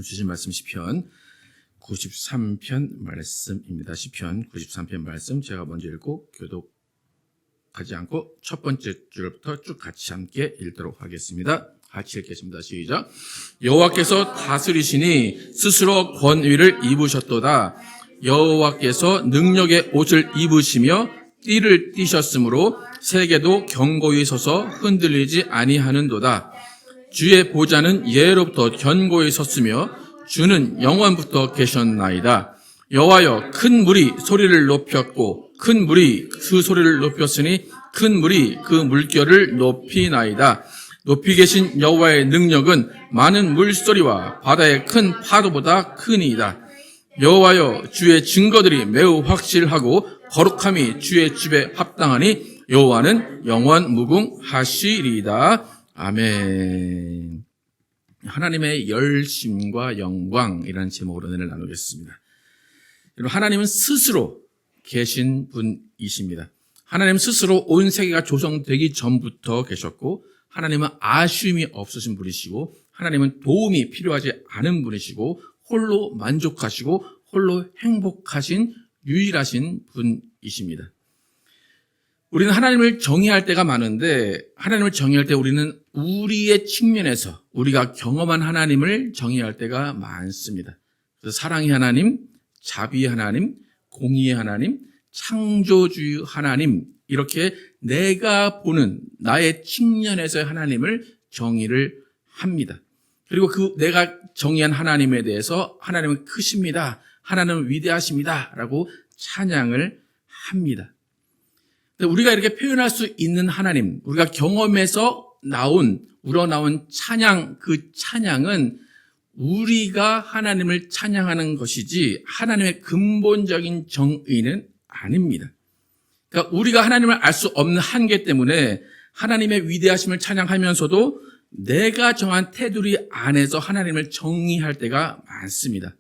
주신 말씀 시편 93편 말씀입니다. 시편 93편 말씀 제가 먼저 읽고 교독하지 않고 첫 번째 줄부터 쭉 같이 함께 읽도록 하겠습니다. 같이 읽겠습니다. 시작. 여호와께서 다스리시니 스스로 권위를 입으셨도다. 여호와께서 능력의 옷을 입으시며 띠를 띠셨으므로 세계도 견고히 서서 흔들리지 아니하는도다. 주의 보좌는 예로부터 견고히 섰으며 주는 영원부터 계셨나이다. 여호와여, 큰 물이 소리를 높였고 큰 물이 그 소리를 높였으니 큰 물이 그 물결을 높이나이다. 높이 계신 여호와의 능력은 많은 물소리와 바다의 큰 파도보다 크니이다. 여호와여, 주의 증거들이 매우 확실하고 거룩함이 주의 집에 합당하니 여호와는 영원 무궁하시리이다. 아멘. 하나님의 열심과 영광이라는 제목으로 은혜를 나누겠습니다. 여러분, 하나님은 스스로 계신 분이십니다. 하나님 스스로 온 세계가 조성되기 전부터 계셨고, 하나님은 아쉬움이 없으신 분이시고, 하나님은 도움이 필요하지 않은 분이시고, 홀로 만족하시고 홀로 행복하신 유일하신 분이십니다. 우리는 하나님을 정의할 때가 많은데, 하나님을 정의할 때 우리는 우리의 측면에서 우리가 경험한 하나님을 정의할 때가 많습니다. 그래서 사랑의 하나님, 자비의 하나님, 공의의 하나님, 창조주의 하나님, 이렇게 내가 보는 나의 측면에서의 하나님을 정의를 합니다. 그리고 그 내가 정의한 하나님에 대해서 하나님은 크십니다, 하나님은 위대하십니다 라고 찬양을 합니다. 우리가 이렇게 표현할 수 있는 하나님, 우리가 경험에서 우러나온 찬양, 그 찬양은 우리가 하나님을 찬양하는 것이지 하나님의 근본적인 정의는 아닙니다. 그러니까 우리가 하나님을 알 수 없는 한계 때문에 하나님의 위대하심을 찬양하면서도 내가 정한 테두리 안에서 하나님을 정의할 때가 많습니다.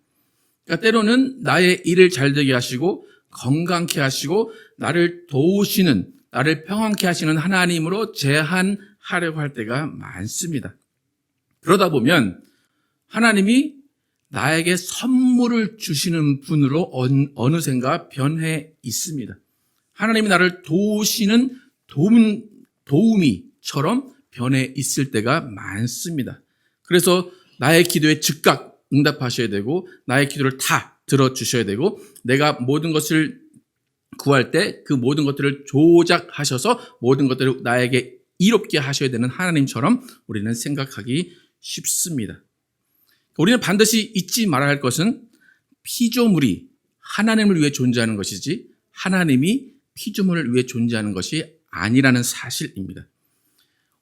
그러니까 때로는 나의 일을 잘되게 하시고 건강케 하시고 나를 도우시는, 나를 평안케 하시는 하나님으로 제한하려고 할 때가 많습니다. 그러다 보면 하나님이 나에게 선물을 주시는 분으로 어느샌가 변해 있습니다. 하나님이 나를 도우시는 도우미처럼 변해 있을 때가 많습니다. 그래서 나의 기도에 즉각 응답하셔야 되고, 나의 기도를 다 들어주셔야 되고, 내가 모든 것을 구할 때 그 모든 것들을 조작하셔서 모든 것들을 나에게 이롭게 하셔야 되는 하나님처럼 우리는 생각하기 쉽습니다. 우리는 반드시 잊지 말아야 할 것은 피조물이 하나님을 위해 존재하는 것이지 하나님이 피조물을 위해 존재하는 것이 아니라는 사실입니다.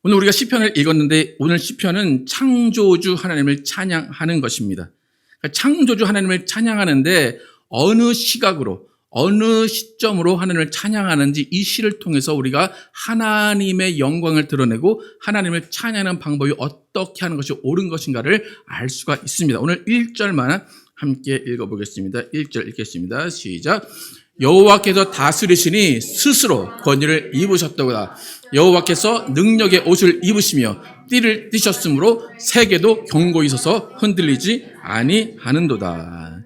오늘 우리가 시편을 읽었는데, 오늘 시편은 창조주 하나님을 찬양하는 것입니다. 그러니까 창조주 하나님을 찬양하는데 어느 시각으로, 어느 시점으로 하나님을 찬양하는지 이 시를 통해서 우리가 하나님의 영광을 드러내고 하나님을 찬양하는 방법이 어떻게 하는 것이 옳은 것인가를 알 수가 있습니다. 오늘 1절만 함께 읽어보겠습니다. 1절 읽겠습니다. 시작. 여호와께서 다스리시니 스스로 권위를 입으셨도다. 여호와께서 능력의 옷을 입으시며 띠를 띠셨으므로 세계도 견고히 서서 흔들리지 아니하는도다.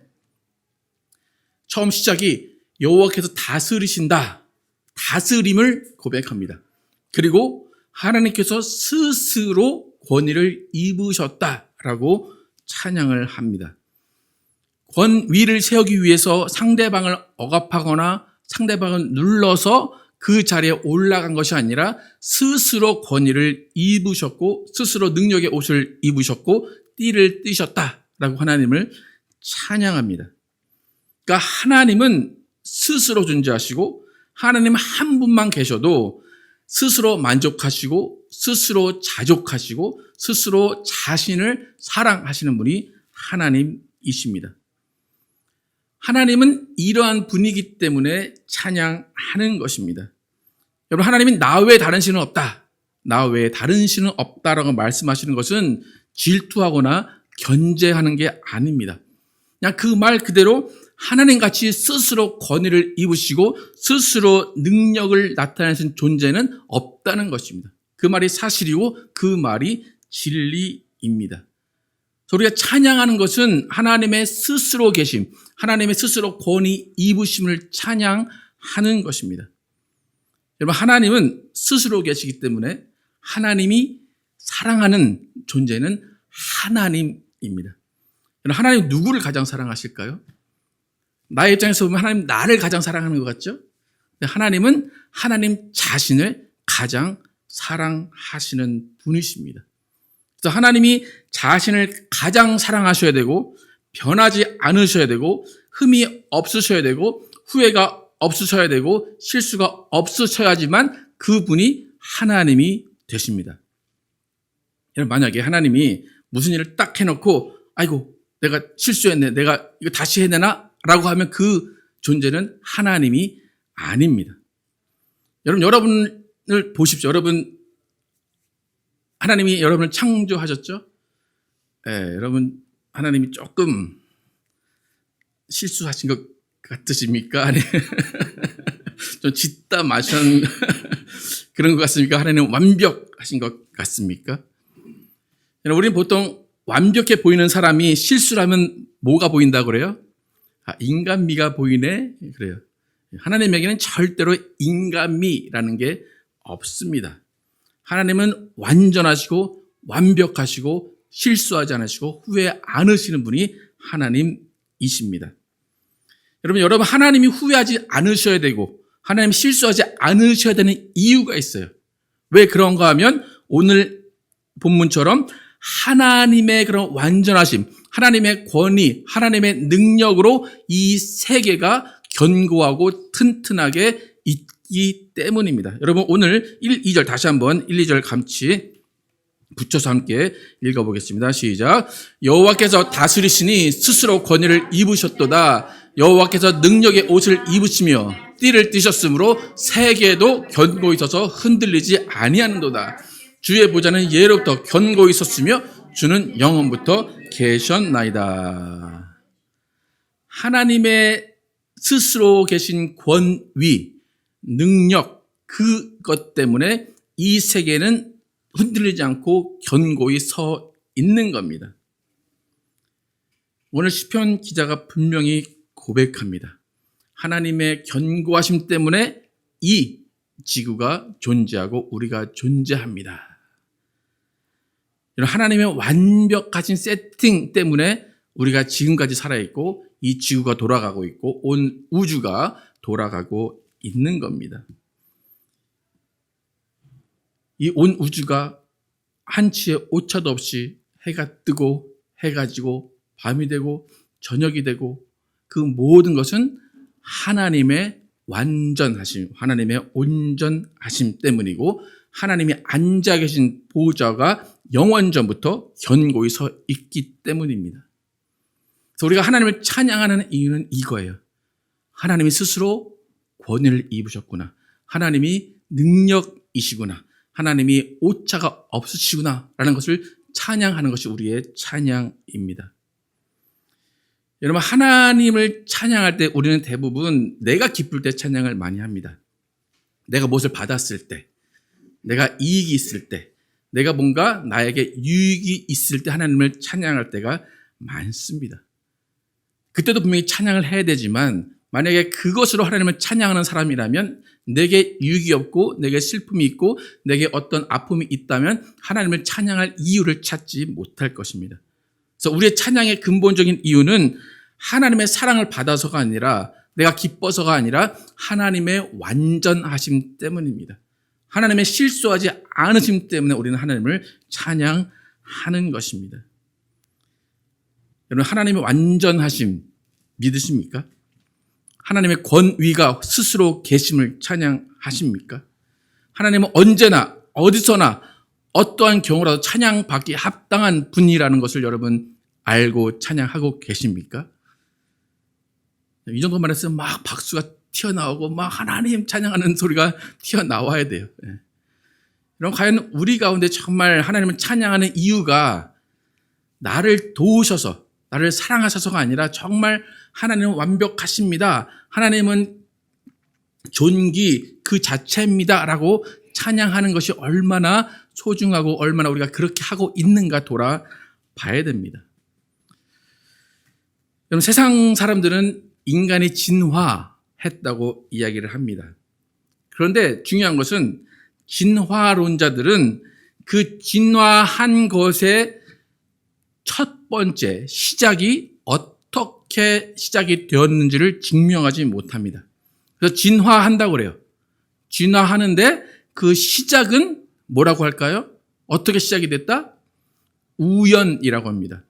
처음 시작이 여호와께서 다스리신다, 다스림을 고백합니다. 그리고 하나님께서 스스로 권위를 입으셨다라고 찬양을 합니다. 권위를 세우기 위해서 상대방을 억압하거나 상대방을 눌러서 그 자리에 올라간 것이 아니라 스스로 권위를 입으셨고 스스로 능력의 옷을 입으셨고 띠를 띠셨다라고 하나님을 찬양합니다. 그러니까 하나님은 스스로 존재하시고 하나님 한 분만 계셔도 스스로 만족하시고 스스로 자족하시고 스스로 자신을 사랑하시는 분이 하나님이십니다. 하나님은 이러한 분이기 때문에 찬양하는 것입니다. 여러분, 하나님이 나 외에 다른 신은 없다, 나 외에 다른 신은 없다라고 말씀하시는 것은 질투하거나 견제하는 게 아닙니다. 그냥 그 말 그대로 하나님같이 스스로 권위를 입으시고 스스로 능력을 나타내신 존재는 없다는 것입니다. 그 말이 사실이고 그 말이 진리입니다. 그래서 우리가 찬양하는 것은 하나님의 스스로 계심, 하나님의 스스로 권위 입으심을 찬양하는 것입니다. 여러분, 하나님은 스스로 계시기 때문에 하나님이 사랑하는 존재는 하나님입니다. 하나님 누구를 가장 사랑하실까요? 나의 입장에서 보면 하나님 나를 가장 사랑하는 것 같죠? 하나님은 하나님 자신을 가장 사랑하시는 분이십니다. 그래서 하나님이 자신을 가장 사랑하셔야 되고 변하지 않으셔야 되고 흠이 없으셔야 되고 후회가 없으셔야 되고 실수가 없으셔야지만 그분이 하나님이 되십니다. 만약에 하나님이 무슨 일을 딱 해놓고 아이고 내가 실수했네, 내가 이거 다시 해야 되나? 라고 하면 그 존재는 하나님이 아닙니다. 여러분을 보십시오. 하나님이 여러분을 창조하셨죠? 여러분 하나님이 조금 실수하신 것 같으십니까? 아니, 좀 짓다 마신 그런 것 같습니까? 하나님은 완벽하신 것 같습니까? 우리는 보통 완벽해 보이는 사람이 실수를 하면 뭐가 보인다고 그래요? 인간미가 보이네? 그래요. 하나님에게는 절대로 인간미라는 게 없습니다. 하나님은 완전하시고 완벽하시고 실수하지 않으시고 후회 안 하시는 분이 하나님이십니다. 여러분 하나님이 후회하지 않으셔야 되고 하나님 실수하지 않으셔야 되는 이유가 있어요. 왜 그런가 하면 오늘 본문처럼 하나님의 그런 완전하심, 하나님의 권위, 하나님의 능력으로 이 세계가 견고하고 튼튼하게 있기 때문입니다. 여러분 오늘 1, 2절 다시 한번 1, 2절 같이 붙여서 함께 읽어보겠습니다. 시작. 여호와께서 다스리시니 스스로 권위를 입으셨도다. 여호와께서 능력의 옷을 입으시며 띠를 띠셨으므로 세계도 견고히 서서 흔들리지 아니하는도다. 주의 보좌는 예로부터 견고히 섰으며 주는 영원부터 계셨나이다. 하나님의 스스로 계신 권위, 능력, 그것 때문에 이 세계는 흔들리지 않고 견고히 서 있는 겁니다. 오늘 시편 기자가 분명히 고백합니다. 하나님의 견고하심 때문에 이 지구가 존재하고 우리가 존재합니다. 하나님의 완벽하신 세팅 때문에 우리가 지금까지 살아있고 이 지구가 돌아가고 있고 온 우주가 돌아가고 있는 겁니다. 이 온 우주가 한치의 오차도 없이 해가 뜨고 해가 지고 밤이 되고 저녁이 되고 그 모든 것은 하나님의 완전하심, 하나님의 온전하심 때문이고 하나님이 앉아 계신 보좌가 영원전부터 견고히 서 있기 때문입니다. 그래서 우리가 하나님을 찬양하는 이유는 이거예요. 하나님이 스스로 권위를 입으셨구나. 하나님이 능력이시구나. 하나님이 오차가 없으시구나 라는 것을 찬양하는 것이 우리의 찬양입니다. 여러분 하나님을 찬양할 때 우리는 대부분 내가 기쁠 때 찬양을 많이 합니다. 내가 무엇을 받았을 때, 내가 이익이 있을 때, 내가 뭔가 나에게 유익이 있을 때 하나님을 찬양할 때가 많습니다. 그때도 분명히 찬양을 해야 되지만 만약에 그것으로 하나님을 찬양하는 사람이라면 내게 유익이 없고 내게 슬픔이 있고 내게 어떤 아픔이 있다면 하나님을 찬양할 이유를 찾지 못할 것입니다. 그래서 우리의 찬양의 근본적인 이유는 하나님의 사랑을 받아서가 아니라 내가 기뻐서가 아니라 하나님의 완전하심 때문입니다. 하나님의 실수하지 않으심 때문에 우리는 하나님을 찬양하는 것입니다. 여러분 하나님의 완전하심 믿으십니까? 하나님의 권위가 스스로 계심을 찬양하십니까? 하나님은 언제나 어디서나 어떠한 경우라도 찬양받기 합당한 분이라는 것을 여러분 알고 찬양하고 계십니까? 이 정도만 했으면 막 박수가 튀어나오고 막 하나님 찬양하는 소리가 튀어나와야 돼요. 그럼 과연 우리 가운데 정말 하나님을 찬양하는 이유가 나를 도우셔서 나를 사랑하셔서가 아니라 정말 하나님은 완벽하십니다. 하나님은 존귀 그 자체입니다. 라고 찬양하는 것이 얼마나 소중하고 얼마나 우리가 그렇게 하고 있는가 돌아봐야 됩니다. 여러분, 세상 사람들은 인간이 진화했다고 이야기를 합니다. 그런데 중요한 것은 진화론자들은 그 진화한 것의 첫 번째 시작이 어떻게 시작이 되었는지를 증명하지 못합니다. 그래서 진화한다고 그래요. 진화하는데 그 시작은 뭐라고 할까요? 어떻게 시작이 됐다? 우연이라고 합니다.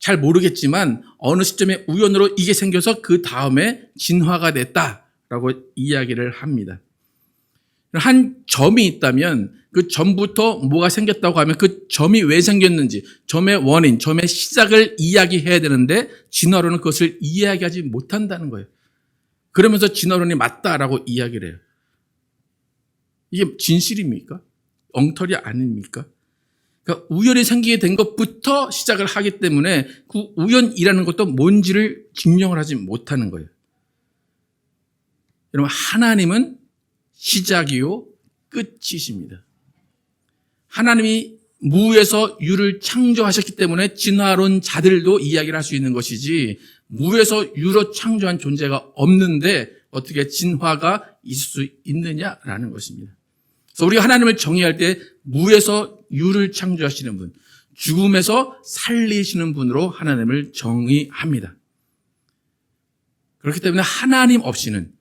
잘 모르겠지만 어느 시점에 우연으로 이게 생겨서 그 다음에 진화가 됐다라고 이야기를 합니다. 한 점이 있다면 그 점부터 뭐가 생겼다고 하면 그 점이 왜 생겼는지, 점의 원인, 점의 시작을 이야기해야 되는데 진화론은 그것을 이야기하지 못한다는 거예요. 그러면서 진화론이 맞다라고 이야기를 해요. 이게 진실입니까? 엉터리 아닙니까? 그러니까 우연이 생기게 된 것부터 시작을 하기 때문에 그 우연이라는 것도 뭔지를 증명을 하지 못하는 거예요. 여러분, 하나님은 시작이요 끝이십니다. 하나님이 무에서 유를 창조하셨기 때문에 진화론 자들도 이야기를 할 수 있는 것이지, 무에서 유로 창조한 존재가 없는데 어떻게 진화가 있을 수 있느냐라는 것입니다. 그래서 우리가 하나님을 정의할 때 무에서 유를 창조하시는 분, 죽음에서 살리시는 분으로 하나님을 정의합니다. 그렇기 때문에 하나님 없이는,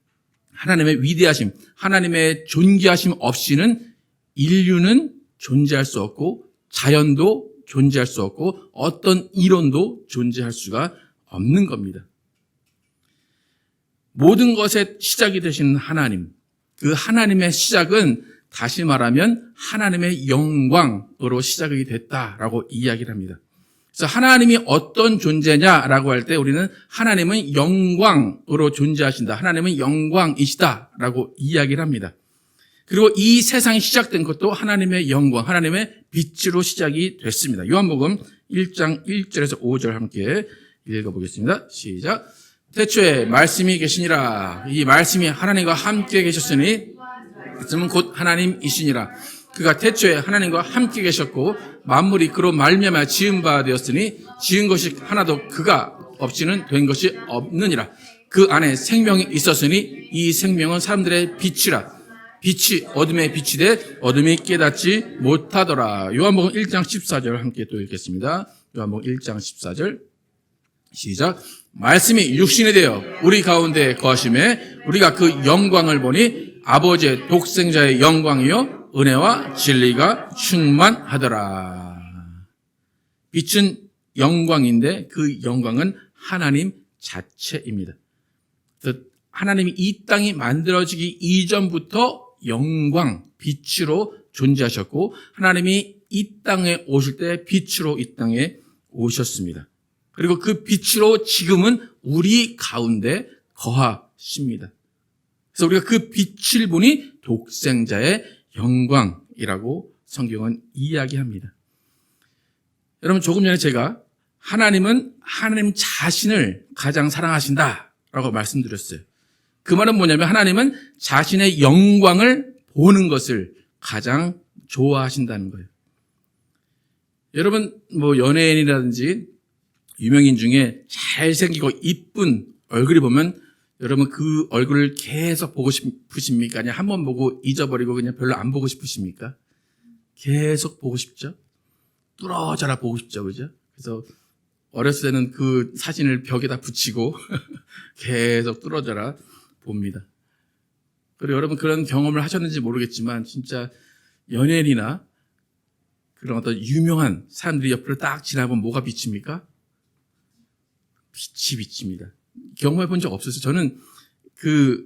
하나님의 위대하심, 하나님의 존귀하심 없이는 인류는 존재할 수 없고 자연도 존재할 수 없고 어떤 이론도 존재할 수가 없는 겁니다. 모든 것의 시작이 되신 하나님, 그 하나님의 시작은 다시 말하면 하나님의 영광으로 시작이 됐다라고 이야기를 합니다. 그래서 하나님이 어떤 존재냐라고 할 때 우리는 하나님은 영광으로 존재하신다, 하나님은 영광이시다라고 이야기를 합니다. 그리고 이 세상이 시작된 것도 하나님의 영광, 하나님의 빛으로 시작이 됐습니다. 요한복음 1장 1절에서 5절 함께 읽어보겠습니다. 시작. 태초에 말씀이 계시니라. 이 말씀이 하나님과 함께 계셨으니 말씀은 곧 하나님이시니라. 그가 태초에 하나님과 함께 계셨고 만물이 그로 말미암아 지은 바 되었으니 지은 것이 하나도 그가 없이는 된 것이 없느니라. 그 안에 생명이 있었으니 이 생명은 사람들의 빛이라. 빛이 어둠의 빛이 돼 어둠이 깨닫지 못하더라. 요한복음 1장 14절 함께 또 읽겠습니다. 요한복음 1장 14절 시작. 말씀이 육신이 되어 우리 가운데 거하심에 우리가 그 영광을 보니 아버지의 독생자의 영광이요 은혜와 진리가 충만하더라. 빛은 영광인데 그 영광은 하나님 자체입니다. 하나님이 이 땅이 만들어지기 이전부터 영광, 빛으로 존재하셨고 하나님이 이 땅에 오실 때 빛으로 이 땅에 오셨습니다. 그리고 그 빛으로 지금은 우리 가운데 거하십니다. 그래서 우리가 그 빛을 보니 독생자의 영광이라고 성경은 이야기합니다. 여러분, 조금 전에 제가 하나님은 하나님 자신을 가장 사랑하신다라고 말씀드렸어요. 그 말은 뭐냐면 하나님은 자신의 영광을 보는 것을 가장 좋아하신다는 거예요. 여러분, 뭐 연예인이라든지 유명인 중에 잘생기고 이쁜 얼굴이 보면 여러분 그 얼굴을 계속 보고 싶으십니까? 아니면 한 번 보고 잊어버리고 그냥 별로 안 보고 싶으십니까? 계속 보고 싶죠? 뚫어져라 보고 싶죠, 그죠? 그래서 어렸을 때는 그 사진을 벽에다 붙이고 계속 뚫어져라 봅니다. 그리고 여러분 그런 경험을 하셨는지 모르겠지만 진짜 연예인이나 그런 어떤 유명한 사람들이 옆으로 딱 지나보면 뭐가 비칩니까? 빛이 비칩니다. 경험해 본 적 없었어요. 저는 그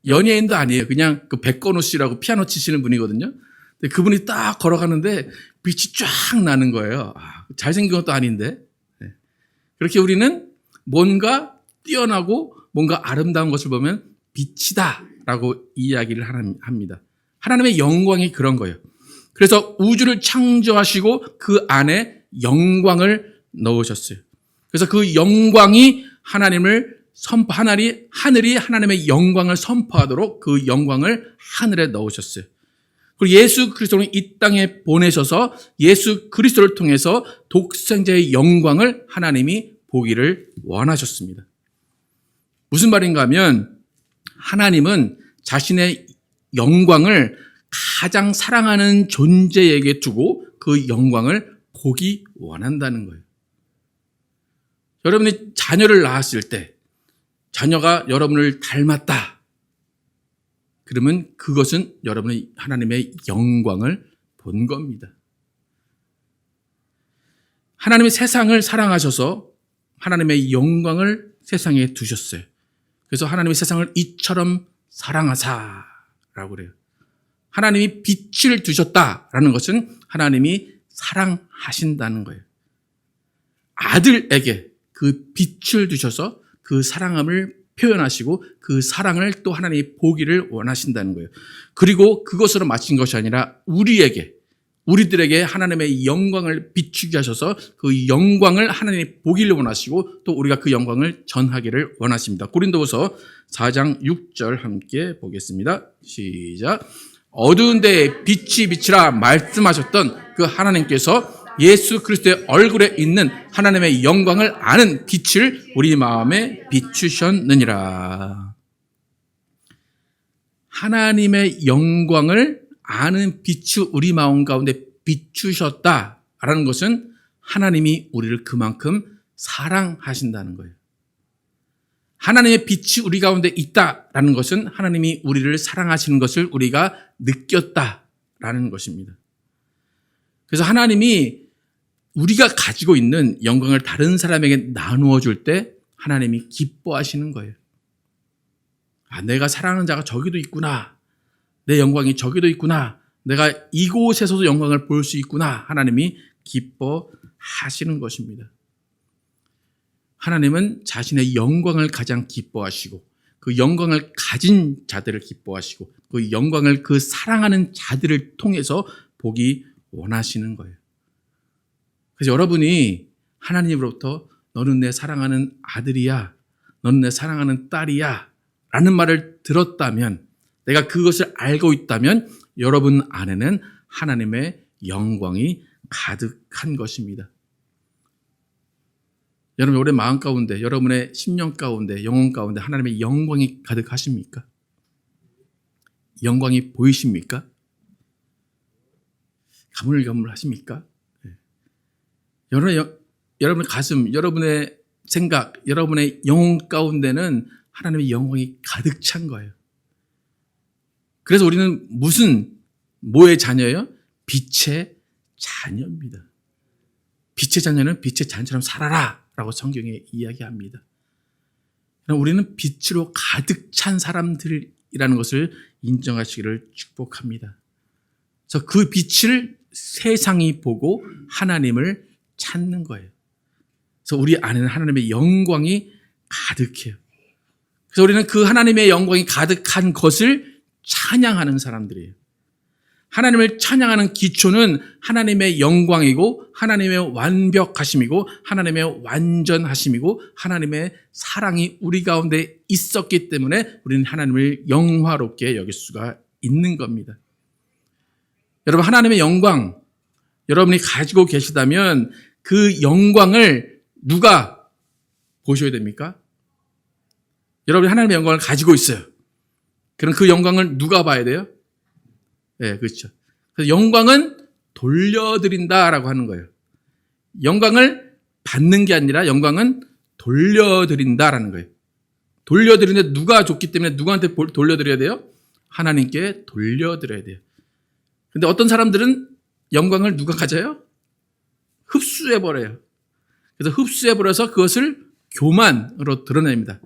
연예인도 아니에요. 그냥 그 백건호 씨라고 피아노 치시는 분이거든요. 근데 그분이 딱 걸어가는데 빛이 쫙 나는 거예요. 잘생긴 것도 아닌데. 네. 그렇게 우리는 뭔가 뛰어나고 뭔가 아름다운 것을 보면 빛이다라고 이야기를 합니다. 하나님의 영광이 그런 거예요. 그래서 우주를 창조하시고 그 안에 영광을 넣으셨어요. 그래서 그 영광이 하나님을 하늘이 하나님의 영광을 선포하도록 그 영광을 하늘에 넣으셨어요. 그리고 예수 그리스도를 이 땅에 보내셔서 예수 그리스도를 통해서 독생자의 영광을 하나님이 보기를 원하셨습니다. 무슨 말인가 하면 하나님은 자신의 영광을 가장 사랑하는 존재에게 두고 그 영광을 보기 원한다는 거예요. 여러분이 자녀를 낳았을 때 자녀가 여러분을 닮았다. 그러면 그것은 여러분이 하나님의 영광을 본 겁니다. 하나님이 세상을 사랑하셔서 하나님의 영광을 세상에 두셨어요. 그래서 하나님이 세상을 이처럼 사랑하사라고 그래요. 하나님이 빛을 두셨다라는 것은 하나님이 사랑하신다는 거예요. 아들에게 그 빛을 두셔서 그 사랑함을 표현하시고 그 사랑을 또 하나님이 보기를 원하신다는 거예요. 그리고 그것으로 마친 것이 아니라 우리들에게 하나님의 영광을 비추게 하셔서 그 영광을 하나님이 보기를 원하시고 또 우리가 그 영광을 전하기를 원하십니다. 고린도후서 4장 6절 함께 보겠습니다. 시작. 어두운 데에 빛이 비치라 말씀하셨던 그 하나님께서 예수 그리스도의 얼굴에 있는 하나님의 영광을 아는 빛을 우리 마음에 비추셨느니라. 하나님의 영광을 아는 빛이 우리 마음 가운데 비추셨다라는 것은 하나님이 우리를 그만큼 사랑하신다는 거예요. 하나님의 빛이 우리 가운데 있다라는 것은 하나님이 우리를 사랑하시는 것을 우리가 느꼈다라는 것입니다. 그래서 하나님이 우리가 가지고 있는 영광을 다른 사람에게 나누어 줄 때 하나님이 기뻐하시는 거예요. 아, 내가 사랑하는 자가 저기도 있구나. 내 영광이 저기도 있구나. 내가 이곳에서도 영광을 볼 수 있구나. 하나님이 기뻐하시는 것입니다. 하나님은 자신의 영광을 가장 기뻐하시고 그 영광을 가진 자들을 기뻐하시고 그 영광을 그 사랑하는 자들을 통해서 보기 원하시는 거예요. 그래서 여러분이 하나님으로부터 너는 내 사랑하는 아들이야, 너는 내 사랑하는 딸이야 라는 말을 들었다면, 내가 그것을 알고 있다면 여러분 안에는 하나님의 영광이 가득한 것입니다. 여러분 올해 마음 가운데, 여러분의 심령 가운데, 영혼 가운데 하나님의 영광이 가득하십니까? 영광이 보이십니까? 가물가물하십니까? 여러분의 가슴, 여러분의 생각, 여러분의 영혼 가운데는 하나님의 영광이 가득 찬 거예요. 그래서 우리는 뭐의 자녀예요? 빛의 자녀입니다. 빛의 자녀는 빛의 자녀처럼 살아라 라고 성경에 이야기합니다. 우리는 빛으로 가득 찬 사람들이라는 것을 인정하시기를 축복합니다. 그래서 그 빛을 세상이 보고 하나님을 찾는 거예요. 그래서 우리 안에는 하나님의 영광이 가득해요. 그래서 우리는 그 하나님의 영광이 가득한 것을 찬양하는 사람들이에요. 하나님을 찬양하는 기초는 하나님의 영광이고 하나님의 완벽하심이고 하나님의 완전하심이고 하나님의 사랑이 우리 가운데 있었기 때문에 우리는 하나님을 영화롭게 여길 수가 있는 겁니다. 여러분, 하나님의 영광 여러분이 가지고 계시다면 그 영광을 누가 보셔야 됩니까? 여러분이 하나님의 영광을 가지고 있어요. 그럼 그 영광을 누가 봐야 돼요? 네, 그렇죠. 그래서 영광은 돌려드린다라고 하는 거예요. 영광을 받는 게 아니라 영광은 돌려드린다라는 거예요. 돌려드리는데 누가 줬기 때문에 누구한테 돌려드려야 돼요? 하나님께 돌려드려야 돼요. 근데 어떤 사람들은 영광을 누가 가져요? 흡수해버려요. 그래서 흡수해버려서 그것을 교만으로 드러냅니다.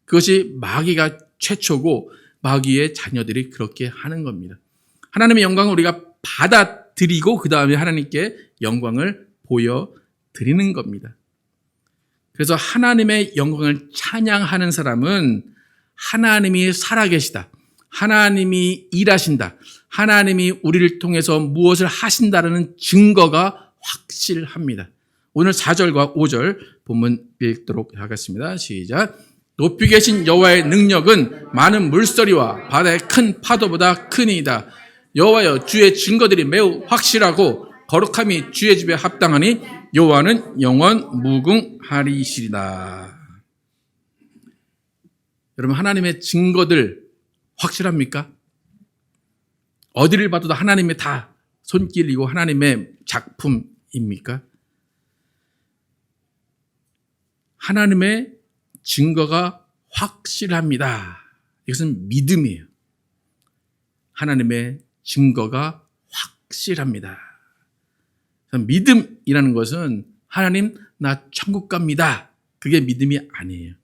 그것이 마귀가 최초고 마귀의 자녀들이 그렇게 하는 겁니다. 하나님의 영광을 우리가 받아들이고 그 다음에 하나님께 영광을 보여드리는 겁니다. 그래서 하나님의 영광을 찬양하는 사람은 하나님이 살아계시다, 하나님이 일하신다, 하나님이 우리를 통해서 무엇을 하신다는 증거가 확실합니다. 오늘 4절과 5절 본문 읽도록 하겠습니다. 시작. 높이 계신 여호와의 능력은 많은 물소리와 바다의 큰 파도보다 크니이다. 여호와여, 주의 증거들이 매우 확실하고 거룩함이 주의 집에 합당하니 여호와는 영원 무궁하리시리다. 여러분, 하나님의 증거들 확실합니까? 어디를 봐도 하나님의 다 손길이고 하나님의 작품입니까? 하나님의 증거가 확실합니다. 이것은 믿음이에요. 하나님의 증거가 확실합니다. 믿음이라는 것은 하나님 나 천국 갑니다. 그게 믿음이 아니에요.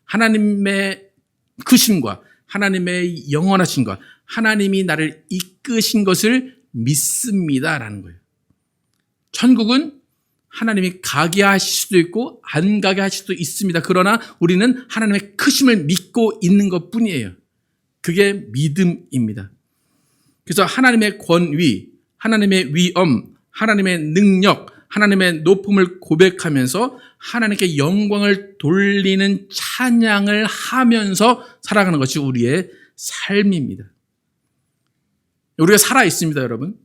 하나님의 크심과 하나님의 영원하심과 하나님이 나를 이끄신 것을 믿습니다라는 거예요. 천국은 하나님이 가게 하실 수도 있고 안 가게 하실 수도 있습니다. 그러나 우리는 하나님의 크심을 믿고 있는 것뿐이에요. 그게 믿음입니다. 그래서 하나님의 권위, 하나님의 위엄, 하나님의 능력, 하나님의 높음을 고백하면서 하나님께 영광을 돌리는 찬양을 하면서 살아가는 것이 우리의 삶입니다. 우리가 살아 있습니다, 여러분.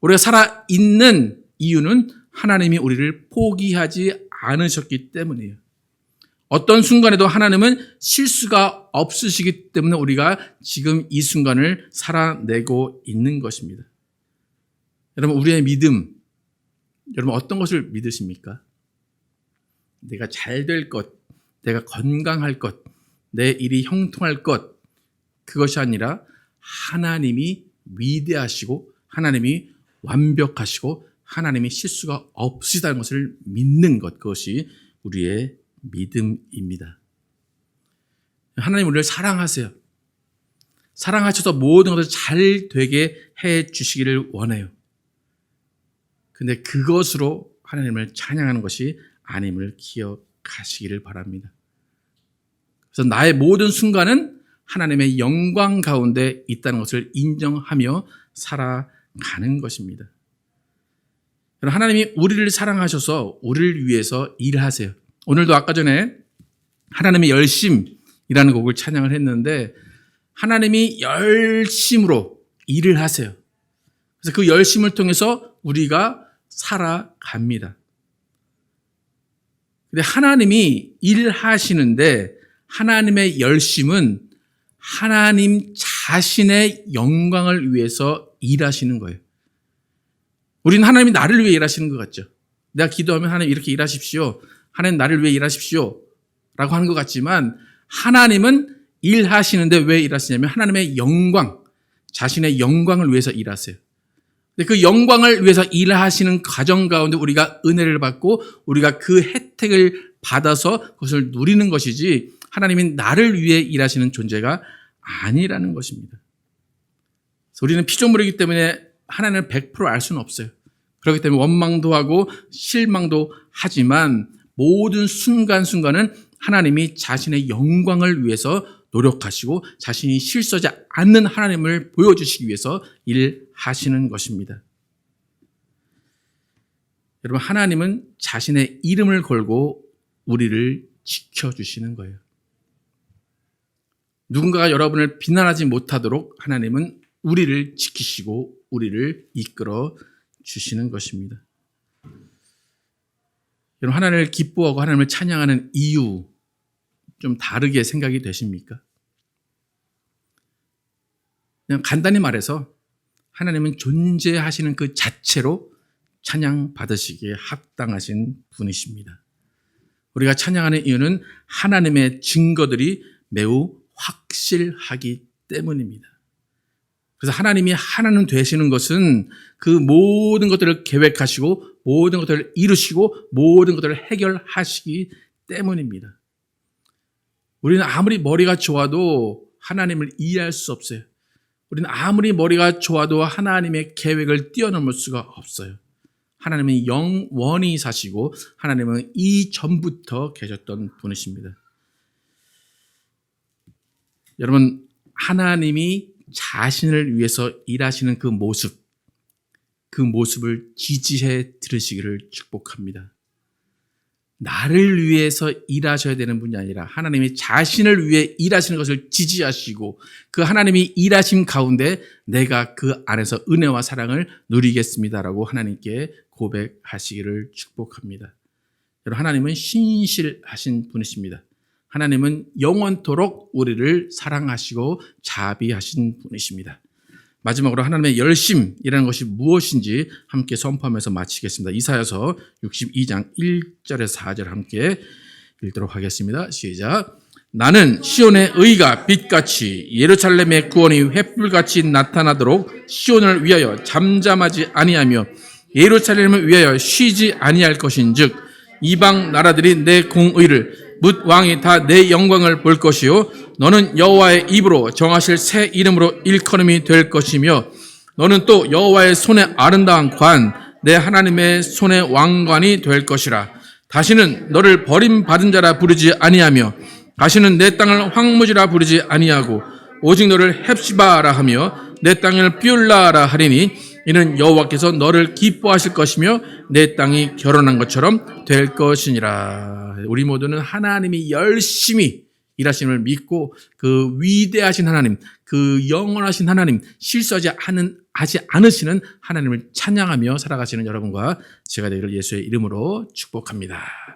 우리가 살아 있는 이유는 하나님이 우리를 포기하지 않으셨기 때문이에요. 어떤 순간에도 하나님은 실수가 없으시기 때문에 우리가 지금 이 순간을 살아내고 있는 것입니다. 여러분, 우리의 믿음, 여러분 어떤 것을 믿으십니까? 내가 잘 될 것, 내가 건강할 것, 내 일이 형통할 것, 그것이 아니라 하나님이 위대하시고 하나님이 완벽하시고 하나님이 실수가 없으시다는 것을 믿는 것, 그것이 우리의 믿음입니다. 하나님 우리를 사랑하세요. 사랑하셔서 모든 것을 잘 되게 해 주시기를 원해요. 근데 그것으로 하나님을 찬양하는 것이 아님을 기억하시기를 바랍니다. 그래서 나의 모든 순간은 하나님의 영광 가운데 있다는 것을 인정하며 살아가는 것입니다. 하나님이 우리를 사랑하셔서 우리를 위해서 일하세요. 오늘도 아까 전에 하나님의 열심이라는 곡을 찬양을 했는데 하나님이 열심으로 일을 하세요. 그래서 그 열심을 통해서 우리가 살아갑니다. 근데 하나님이 일하시는데 하나님의 열심은 하나님 자신의 영광을 위해서 일하시는 거예요. 우리는 하나님이 나를 위해 일하시는 것 같죠. 내가 기도하면 하나님 이렇게 일하십시오. 하나님 나를 위해 일하십시오. 라고 하는 것 같지만 하나님은 일하시는데 왜 일하시냐면 하나님의 영광, 자신의 영광을 위해서 일하세요. 근데 그 영광을 위해서 일하시는 과정 가운데 우리가 은혜를 받고 우리가 그 혜택을 받아서 그것을 누리는 것이지 하나님이 나를 위해 일하시는 존재가 아니라는 것입니다. 그래서 우리는 피조물이기 때문에 하나님을 100% 알 수는 없어요. 그렇기 때문에 원망도 하고 실망도 하지만 모든 순간순간은 하나님이 자신의 영광을 위해서 노력하시고 자신이 실수하지 않는 하나님을 보여주시기 위해서 일하시는 것입니다. 여러분, 하나님은 자신의 이름을 걸고 우리를 지켜주시는 거예요. 누군가가 여러분을 비난하지 못하도록 하나님은 우리를 지키시고 우리를 이끌어 주시는 것입니다. 여러분, 하나님을 기뻐하고 하나님을 찬양하는 이유 좀 다르게 생각이 되십니까? 그냥 간단히 말해서 하나님은 존재하시는 그 자체로 찬양 받으시기에 합당하신 분이십니다. 우리가 찬양하는 이유는 하나님의 증거들이 매우 확실하기 때문입니다. 그래서 하나님이 하나님 되시는 것은 그 모든 것들을 계획하시고 모든 것들을 이루시고 모든 것들을 해결하시기 때문입니다. 우리는 아무리 머리가 좋아도 하나님을 이해할 수 없어요. 우리는 아무리 머리가 좋아도 하나님의 계획을 뛰어넘을 수가 없어요. 하나님은 영원히 사시고 하나님은 이전부터 계셨던 분이십니다. 여러분, 하나님이 자신을 위해서 일하시는 그 모습을 지지해 들으시기를 축복합니다. 나를 위해서 일하셔야 되는 분이 아니라 하나님이 자신을 위해 일하시는 것을 지지하시고 그 하나님이 일하심 가운데 내가 그 안에서 은혜와 사랑을 누리겠습니다라고 하나님께 고백하시기를 축복합니다. 여러분, 하나님은 신실하신 분이십니다. 하나님은 영원토록 우리를 사랑하시고 자비하신 분이십니다. 마지막으로 하나님의 열심이라는 것이 무엇인지 함께 선포하면서 마치겠습니다. 이사야서 62장 1절에서 4절 함께 읽도록 하겠습니다. 시작. 나는 시온의 의가 빛같이 예루살렘의 구원이 횃불같이 나타나도록 시온을 위하여 잠잠하지 아니하며 예루살렘을 위하여 쉬지 아니할 것인즉 이방 나라들이 내 공의를 뭇 왕이 다 내 영광을 볼 것이요 너는 여호와의 입으로 정하실 새 이름으로 일컬음이 될 것이며 너는 또 여호와의 손의 아름다운 관 내 하나님의 손의 왕관이 될 것이라. 다시는 너를 버림받은 자라 부르지 아니하며 다시는 내 땅을 황무지라 부르지 아니하고 오직 너를 헵시바라 하며 내 땅을 삐울라라 하리니 이는 여호와께서 너를 기뻐하실 것이며 내 땅이 결혼한 것처럼 될 것이니라. 우리 모두는 하나님이 열심히 일하심을 믿고 그 위대하신 하나님, 그 영원하신 하나님, 실수하지 않으시는 하나님을 찬양하며 살아가시는 여러분과 제가 되기를 예수의 이름으로 축복합니다.